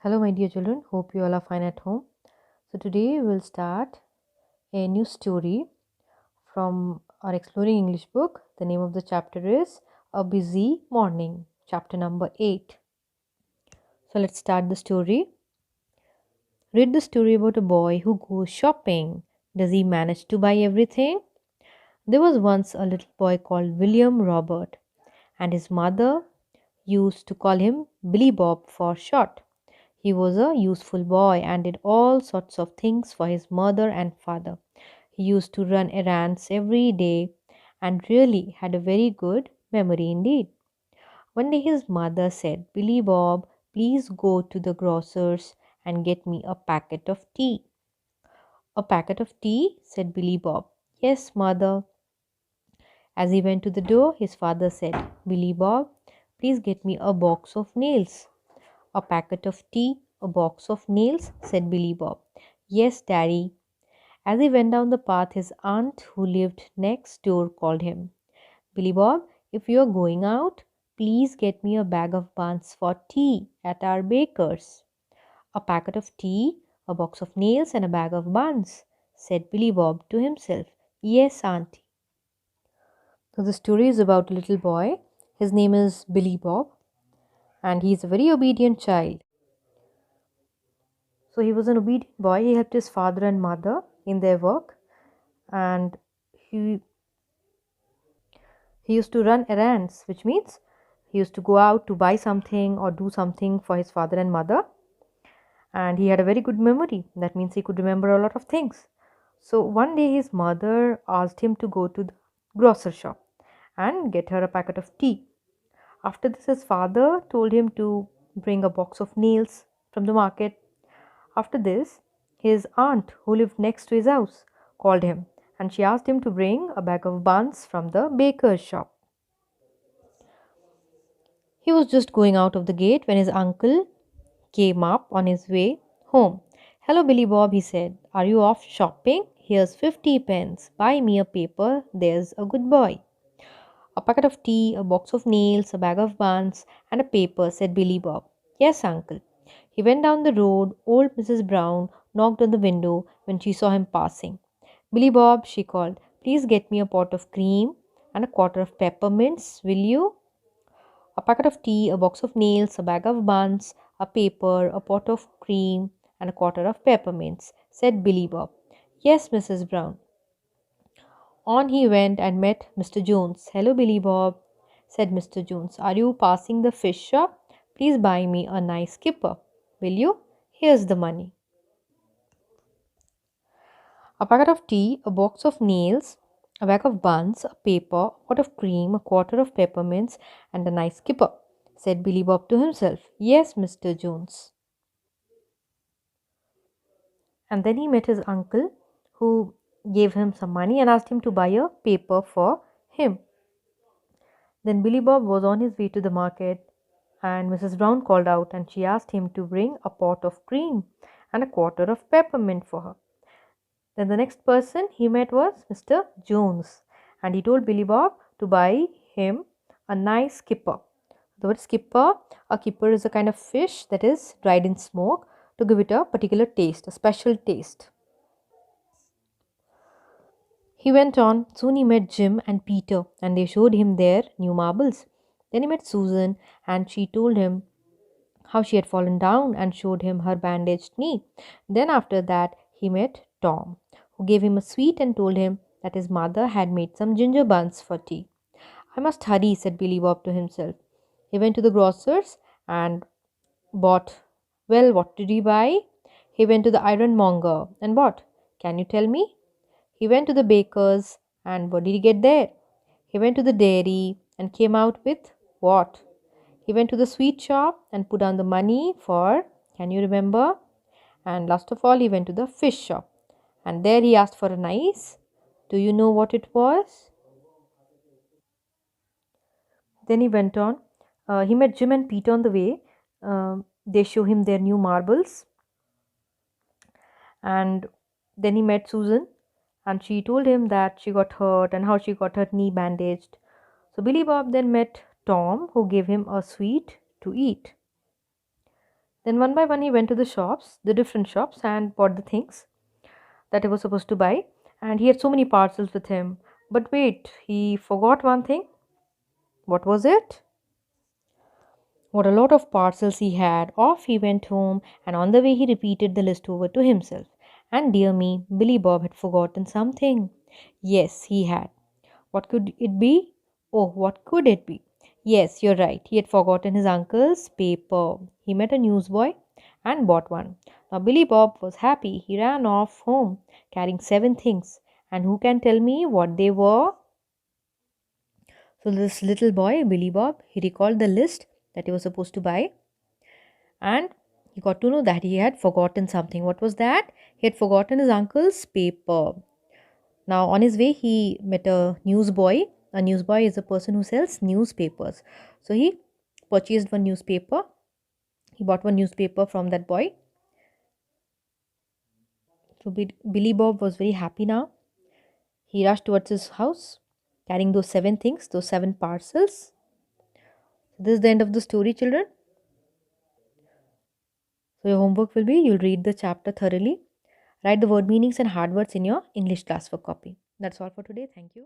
Hello, my dear children. Hope you all are fine at home. So, today we'll start a new story from our Exploring English book. The name of the chapter is A Busy Morning, chapter number 8. So, let's start the story. Read the story about a boy who goes shopping. Does he manage to buy everything? There was once a little boy called William Robert, and his mother used to call him Billy Bob for short. He was a useful boy and did all sorts of things for his mother and father. He used to run errands every day and really had a very good memory indeed. One day his mother said, Billy Bob, please go to the grocer's and get me a packet of tea. A packet of tea? Said Billy Bob. Yes, mother. As he went to the door, his father said, Billy Bob, please get me a box of nails. A packet of tea, a box of nails, said Billy Bob. Yes, Daddy. As he went down the path, his aunt, who lived next door, called him. Billy Bob, if you are going out, please get me a bag of buns for tea at our baker's. A packet of tea, a box of nails, and a bag of buns, said Billy Bob to himself. Yes, Auntie. So the story is about a little boy. His name is Billy Bob, and he is a very obedient child. So he was an obedient boy. He helped his father and mother in their work, and he he used to run errands, which means he used to go out to buy something or do something for his father and mother. And he had a very good memory. That means he could remember a lot of things. So one day his mother asked him to go to the grocer shop and get her a packet of tea. After this, his father told him to bring a box of nails from the market. After this, his aunt, who lived next to his house, called him and she asked him to bring a bag of buns from the baker's shop. He was just going out of the gate when his uncle came up on his way home. Hello, Billy Bob, he said. Are you off shopping? Here's 50 pence. Buy me a paper. There's a good boy. A packet of tea, a box of nails, a bag of buns, and a paper, said Billy Bob. Yes, uncle. He went down the road. Old Mrs. Brown knocked on the window when she saw him passing. Billy Bob, she called, please get me a pot of cream and a quarter of peppermints, will you? A packet of tea, a box of nails, a bag of buns, a paper, a pot of cream, and a quarter of peppermints, said Billy Bob. Yes, Mrs. Brown. On he went and met Mr. Jones. Hello, Billy Bob, said Mr. Jones. Are you passing the fish shop? Please buy me a nice skipper, will you? Here's the money. A packet of tea, a box of nails, a bag of buns, a paper, a pot of cream, a quarter of peppermints, and a nice skipper, said Billy Bob to himself. Yes, Mr. Jones. And then he met his uncle, who gave him some money and asked him to buy a paper for him. Then Billy Bob was on his way to the market, and Mrs. Brown called out and she asked him to bring a pot of cream and a quarter of peppermint for her. Then the next person he met was Mr. Jones, and he told Billy Bob to buy him a nice skipper. The word skipper, a kipper is a kind of fish that is dried in smoke to give it a particular taste, a special taste. He went on. Soon he met Jim and Peter, and they showed him their new marbles. Then he met Susan, and she told him how she had fallen down and showed him her bandaged knee. Then after that, he met Tom, who gave him a sweet and told him that his mother had made some ginger buns for tea. I must hurry, said Billy Bob to himself. He went to the grocer's and bought. Well, what did he buy? He went to the ironmonger and bought. Can you tell me? He went to the baker's, and what did he get there? He went to the dairy and came out with what? He went to the sweet shop and put down the money for, can you remember? And last of all, he went to the fish shop. And there he asked for a nice. Do you know what it was? Then he went on. He met Jim and Pete on the way. They show him their new marbles. And then he met Susan, and she told him that she got hurt and how she got her knee bandaged. So Billy Bob then met Tom, who gave him a sweet to eat. Then one by one he went to the shops, the different shops, and bought the things that he was supposed to buy. And he had so many parcels with him. But wait, he forgot one thing. What was it? What a lot of parcels he had. Off he went home, and on the way he repeated the list over to himself. And dear me, Billy Bob had forgotten something. Yes, he had. What could it be? Oh, what could it be? Yes, you're right. He had forgotten his uncle's paper. He met a newsboy and bought one. Now, Billy Bob was happy. He ran off home carrying 7 things. And who can tell me what they were? So, this little boy, Billy Bob, he recalled the list that he was supposed to buy, and he got to know that he had forgotten something. What was that? He had forgotten his uncle's paper. Now, on his way, he met a newsboy. A newsboy is a person who sells newspapers. So, he purchased one newspaper. He bought one newspaper from that boy. So, Billy Bob was very happy now. He rushed towards his house, carrying those 7 things, those 7 parcels. So, this is the end of the story, children. So, your homework will be you'll read the chapter thoroughly, write the word meanings and hard words in your English class for copy. That's all for today. Thank you.